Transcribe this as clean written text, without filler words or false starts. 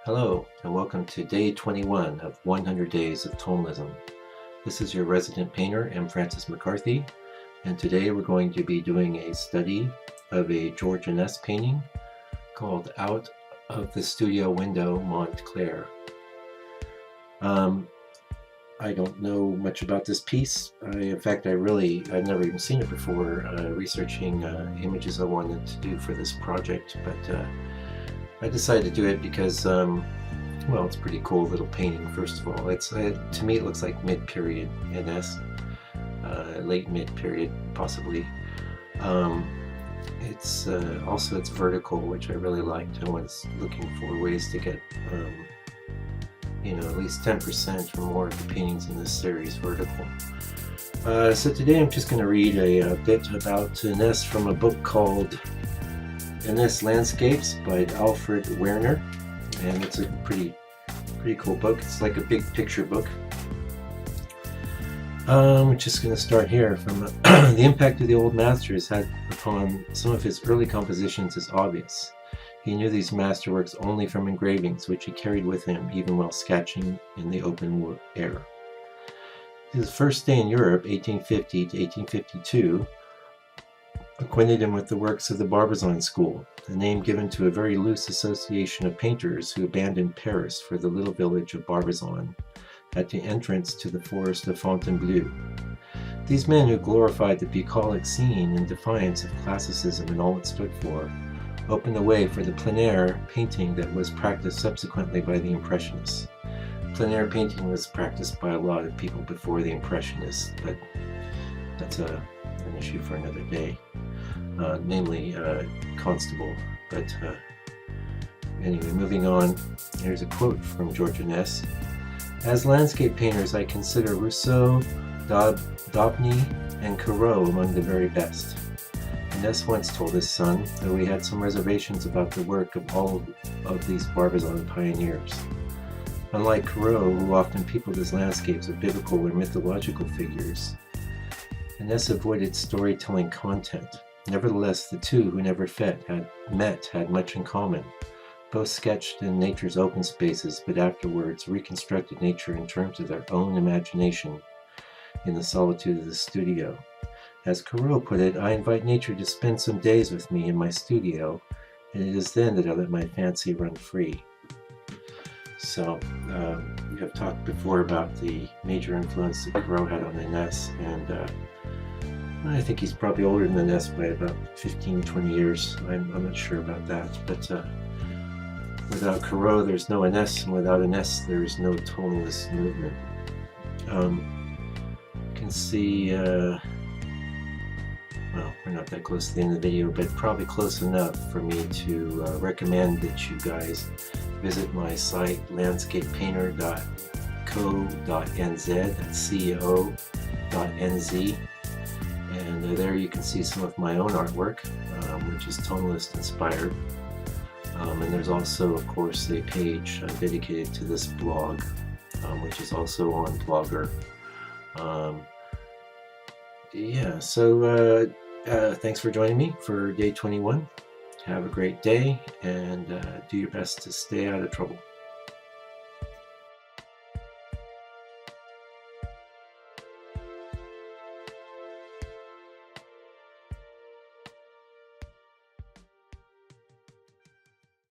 Hello, and welcome to day 21 of 100 Days of Tonalism. This is your resident painter, M. Francis McCarthy, and today we're going to be doing a study of a George Inness painting called Out of the Studio Window, Montclair. I don't know much about this piece. I've never even seen it before researching images I wanted to do for this project, but I decided to do it because, well, it's a pretty cool little painting, first of all. To me, it looks like mid-period Inness, late mid-period, possibly. It's vertical, which I really liked. I was looking for ways to get, at least 10% or more of the paintings in this series vertical. So today I'm just going to read a bit about Inness from a book called Inness Landscapes by Alfred Werner, and it's a pretty cool book. It's like a big picture book. I'm just going to start here from the impact of the old masters had upon some of his early compositions is obvious. He knew these masterworks only from engravings, which he carried with him even while sketching in the open air. His first stay in Europe, 1850 to 1852, acquainted him with the works of the Barbizon school, a name given to a very loose association of painters who abandoned Paris for the little village of Barbizon at the entrance to the forest of Fontainebleau. These men who glorified the bucolic scene in defiance of classicism and all it stood for, opened the way for the plein air painting that was practiced subsequently by the Impressionists. Plein air painting was practiced by a lot of people before the Impressionists, but that's an issue for another day. Namely Constable. But anyway, moving on, here's a quote from George Inness. As landscape painters, I consider Rousseau, Daubeny, and Corot among the very best. Inness once told his son, though he had some reservations about the work of all of these Barbizon pioneers. Unlike Corot, who often peopled his landscapes with biblical or mythological figures, Inness avoided storytelling content. Nevertheless, the two who never had much in common. Both sketched in nature's open spaces, but afterwards reconstructed nature in terms of their own imagination in the solitude of the studio. As Corot put it, I invite nature to spend some days with me in my studio, and it is then that I let my fancy run free. So, we have talked before about the major influence that Corot had on Inness, and I think he's probably older than Inness by about 15-20 years. I'm not sure about that, but without Corot there's no Inness, and without Inness there's no tonalist movement. You can see, well, we're not that close to the end of the video, but probably close enough for me to recommend that you guys visit my site, landscapepainter.co.nz, that's co.nz. And there you can see some of my own artwork, which is tonalist inspired. And there's also, of course, a page dedicated to this blog, which is also on Blogger. Thanks for joining me for day 21. Have a great day, and do your best to stay out of trouble.